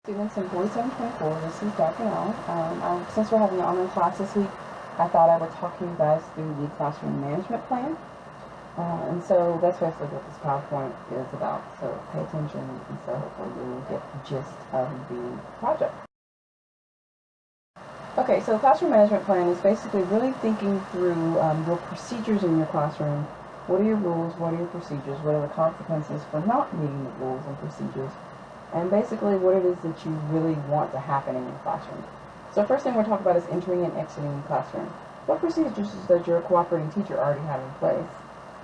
Students in 4724, this is Dr. Al. Since we're having an online class this week, I thought I would talk you guys through the classroom management plan. And so that's basically what this PowerPoint is about. So pay attention, and so hopefully you'll get the gist of the project. Okay, so the classroom management plan is basically really thinking through your procedures in your classroom. What are your rules? What are your procedures? What are the consequences for not meeting the rules and procedures? And basically what it is that you really want to happen in your classroom. So first thing we're talking about is entering and exiting the classroom. What procedures does your cooperating teacher already have in place?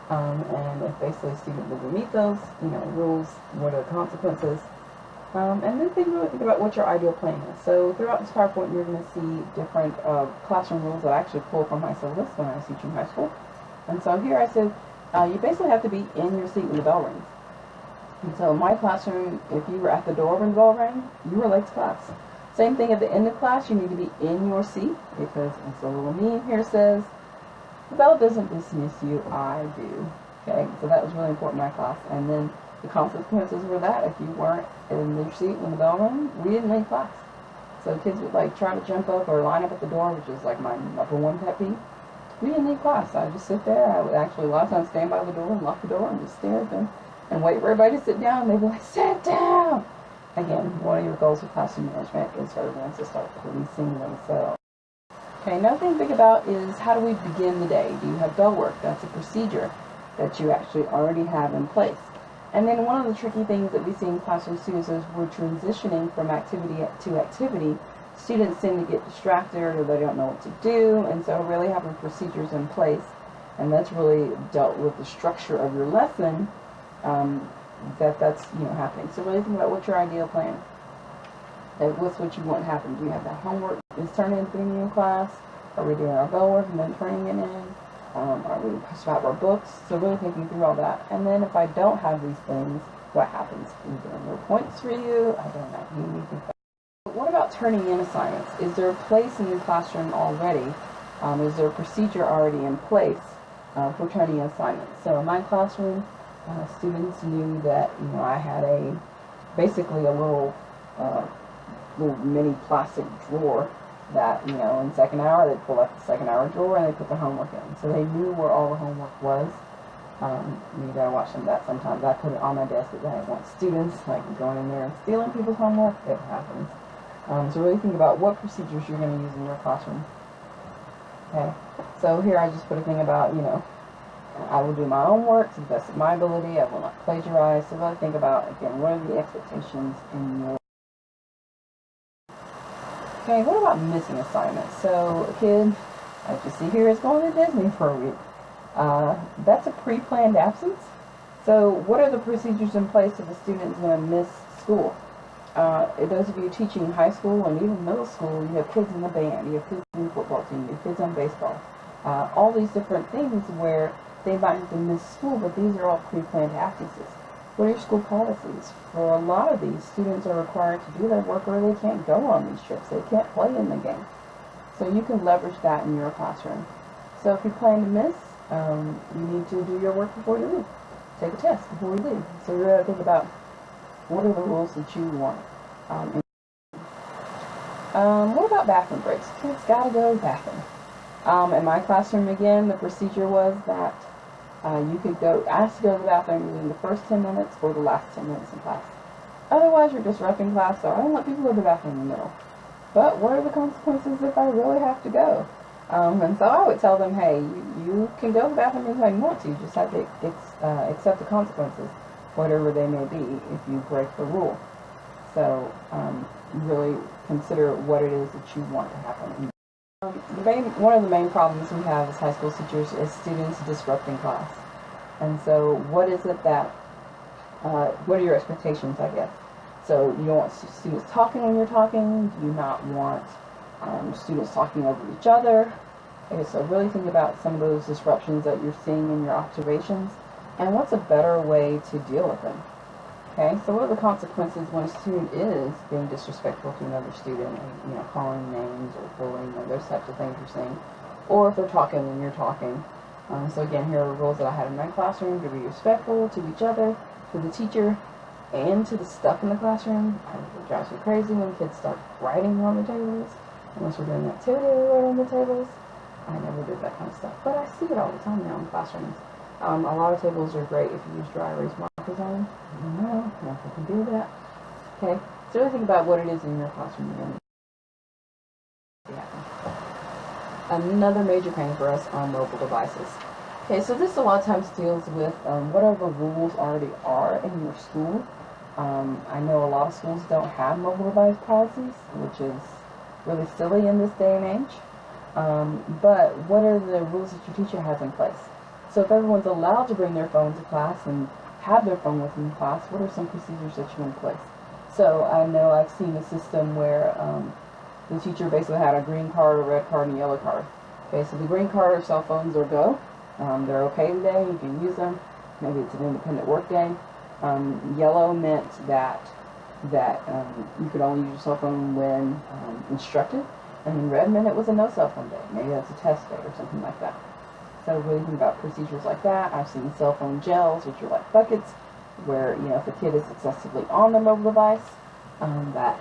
And if basically a student doesn't meet those, rules, what are the consequences? And then really think about what your ideal plan is. So throughout this PowerPoint, you're going to see different classroom rules that I actually pull from my syllabus when I was teaching high school. And so here I said, you basically have to be in your seat when the bell rings. And so in my classroom, if you were at the door when the bell rang, you were late to class. Same thing at the end of class, you need to be in your seat, because as the little meme here says, the bell doesn't dismiss you, I do. Okay, so that was really important in my class. And then the consequences were that if you weren't in your seat when the bell rang, we didn't leave class. So kids would try to jump up or line up at the door, which is like my number one pet peeve. We didn't leave class. I would just sit there. I would actually a lot of times stand by the door and lock the door and just stare at them and wait for everybody to sit down. They'd be like, sit down! Again, one of your goals with classroom management is for everyone to start policing themselves. Okay, another thing to think about is how do we begin the day? Do you have bell work? That's a procedure that you actually already have in place. And then one of the tricky things that we see in classroom students is we're transitioning from activity to activity. Students tend to get distracted or they don't know what to do, and so really having procedures in place, and that's really dealt with the structure of your lesson. That's happening. So really think about what's your ideal plan. What's what you want to happen? Do you have that homework is turned in beginning of class? Are we doing our bell work and then turning it in? Are we swap our books? So really thinking through all that. And then if I don't have these things, what happens? Is there no points for you? I don't know. You need to think about. What about turning in assignments? Is there a place in your classroom already? Is there a procedure already in place for turning in assignments? So in my classroom, students knew that I had basically a little mini plastic drawer that in second hour they'd pull out the second hour drawer and they put their homework in. So they knew where all the homework was. You gotta watch them that sometimes. I put it on my desk because I didn't want students going in there and stealing people's homework. It happens. So really think about what procedures you're going to use in your classroom. Okay. So here I just put a thing about I will do my own work to the best of my ability. I will not plagiarize. So really think about, again, what are the expectations in your... Okay, what about missing assignments? So a kid, like you see here, is going to Disney for a week. That's a pre-planned absence. So what are the procedures in place if the student is going to miss school? Those of you teaching high school and even middle school, you have kids in the band, you have kids in the football team, you have kids on baseball. All these different things where they might have to miss school, but these are all pre-planned absences. What are your school policies? For a lot of these, students are required to do their work or they can't go on these trips. They can't play in the game. So you can leverage that in your classroom. So if you plan to miss, you need to do your work before you leave. Take a test before you leave. So you really think about what are the rules that you want. What about bathroom breaks? Kids gotta go to the bathroom. In my classroom, again, the procedure was that you could ask to go to the bathroom in the first 10 minutes or the last 10 minutes in class. Otherwise, you're disrupting class, so I don't let people go to the bathroom in the middle. But what are the consequences if I really have to go? And so I would tell them, hey, you can go to the bathroom anytime you want to. You just have to accept the consequences, whatever they may be, if you break the rule. So really consider what it is that you want to happen. One of the main problems we have as high school teachers is students disrupting class. And so what is it that, what are your expectations, I guess? So you don't want students talking when you're talking. Do you not want students talking over each other? Okay, so really think about some of those disruptions that you're seeing in your observations and what's a better way to deal with them. Okay, so what are the consequences when a student is being disrespectful to another student, calling names or bullying or those types of things you're saying, or if they're talking when you're talking. So again, here are rules that I had in my classroom: to be respectful to each other, to the teacher, and to the stuff in the classroom. It drives me crazy when kids start writing on the tables. Unless we're doing activity, we write on the tables. I never did that kind of stuff, but I see it all the time now in classrooms. A lot of tables are great if you use dry erase markers on them. No, nothing can do that. Okay, so really think about what it is in your classroom again. Another major pain for us are mobile devices. Okay, so this a lot of times deals with whatever rules already are in your school. I know a lot of schools don't have mobile device policies, which is really silly in this day and age. But what are the rules that your teacher has in place? So if everyone's allowed to bring their phone to class and have their phone with them in class, what are some procedures that you have in place? So I know I've seen a system where the teacher basically had a green card, a red card, and a yellow card. Okay, so the green card, cell phones are go. They're okay today, you can use them. Maybe it's an independent work day. Yellow meant that you could only use your cell phone when instructed. And then red meant it was a no cell phone day. Maybe that's a test day or something like that. So really think about procedures like that. I've seen cell phone jails, which are like buckets, where if a kid is excessively on their mobile device, that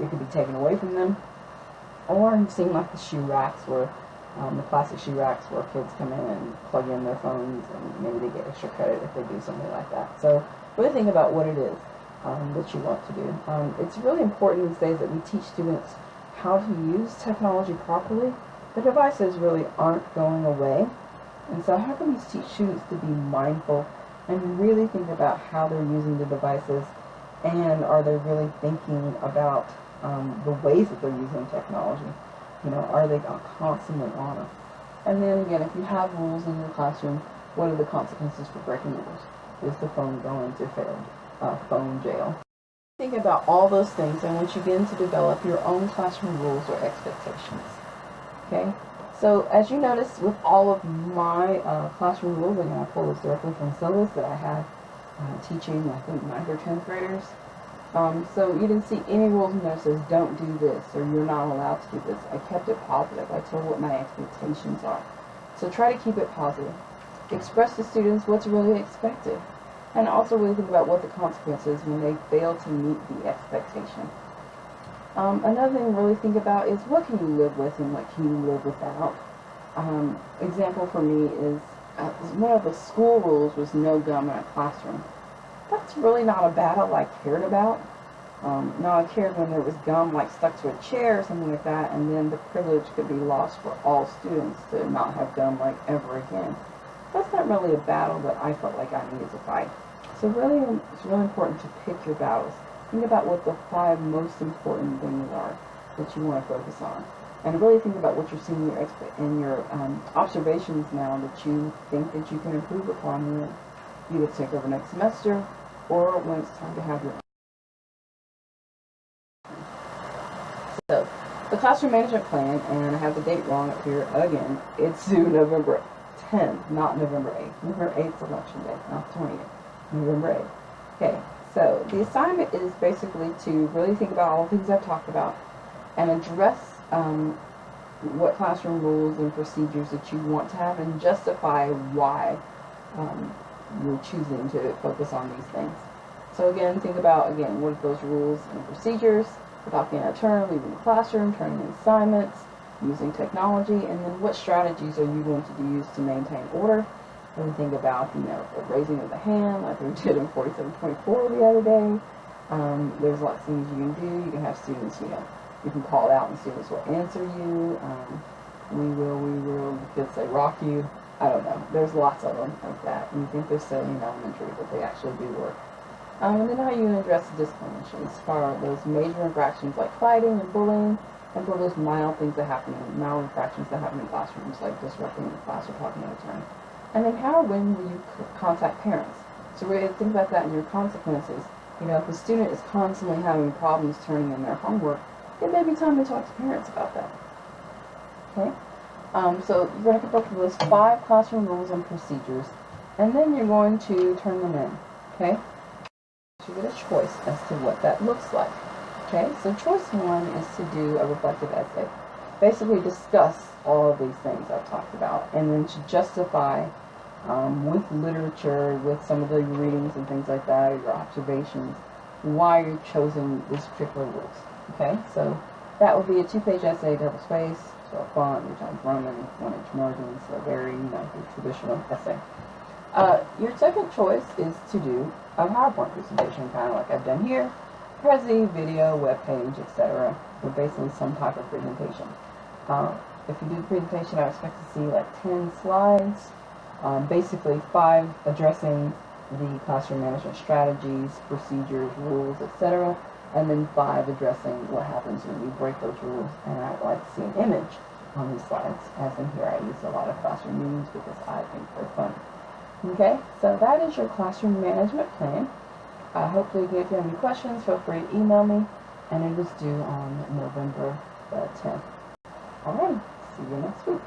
it could be taken away from them. Or you've seen like the shoe racks, where the plastic shoe racks, where kids come in and plug in their phones, and maybe they get extra credit if they do something like that. So really think about what it is that you want to do. It's really important these days that we teach students how to use technology properly. The devices really aren't going away, and so how can we teach students to be mindful and really think about how they're using the devices, and are they really thinking about the ways that they're using technology? Are they constantly on it? And then again, if you have rules in your classroom, what are the consequences for breaking rules? Is the phone going to phone jail? Think about all those things, and once you begin to develop your own classroom rules or expectations. Okay, so as you notice with all of my classroom rules, again I pull this directly from syllabus that I had teaching, I think, 9th or 10th graders. So you didn't see any rules in there that says don't do this or you're not allowed to do this. I kept it positive. I told what my expectations are. So try to keep it positive. Express to students what's really expected. And also really think about what the consequences when they fail to meet the expectation. Another thing to really think about is what can you live with and what can you live without. Example for me is one of the school rules was no gum in a classroom. That's really not a battle I cared about. Now I cared when there was gum like stuck to a chair or something like that, and then the privilege could be lost for all students to not have gum like ever again. That's not really a battle that I felt like I needed to fight. So really, it's really important to pick your battles. Think about what the 5 most important things are that you want to focus on. And really think about what you're seeing in your observations now that you think that you can improve upon when you either take over next semester or when it's time to have your own. So, the classroom management plan, and I have the date wrong up here again, it's due November 10th, not November 8th. November 8th is election day, not the 20th. November 8th. Okay, so the assignment is basically to really think about all the things I've talked about and address what classroom rules and procedures that you want to have and justify why you're choosing to focus on these things. So again, think about, what are those rules and procedures, adopting a turn, leaving the classroom, turning in assignments, using technology, and then what strategies are you going to use to maintain order. And think about, the raising of the hand, like we did in 4724 the other day. There's lots of things you can do. You can have students, you can call it out and students will answer you. We will, the kids say rock you. I don't know. There's lots of them like that. And you think they're silly in elementary, but they actually do work. And then how you address discipline issues for those major infractions like fighting and bullying, and for those mild things that happen, mild infractions that happen in classrooms, like disrupting the class or talking out of turn. And then how or when will you contact parents? So really think about that in your consequences. If a student is constantly having problems turning in their homework, it may be time to talk to parents about that. Okay? So you're going to come up with those 5 classroom rules and procedures, and then you're going to turn them in. Okay? You get a choice as to what that looks like. Okay? So choice 1 is to do a reflective essay. Basically discuss all of these things I've talked about, and then to justify with literature, with some of the readings and things like that, or your observations, why you're choosing this particular rules. Okay, so that would be a 2-page essay, double space, so font, New Times Roman, 1-inch margins, so very, your traditional essay. Your second choice is to do a PowerPoint presentation, kind of like I've done here, Prezi, video, webpage, etc., or basically some type of presentation. If you do the presentation, I expect to see like 10 slides, basically 5 addressing the classroom management strategies, procedures, rules, etc., and then 5 addressing what happens when you break those rules. And I'd like to see an image on these slides, as in here I use a lot of classroom meetings because I think they're fun. Okay, so that is your classroom management plan. Hopefully, if you have any questions, feel free to email me, and it is due on November the 10th. Alright, see you next week.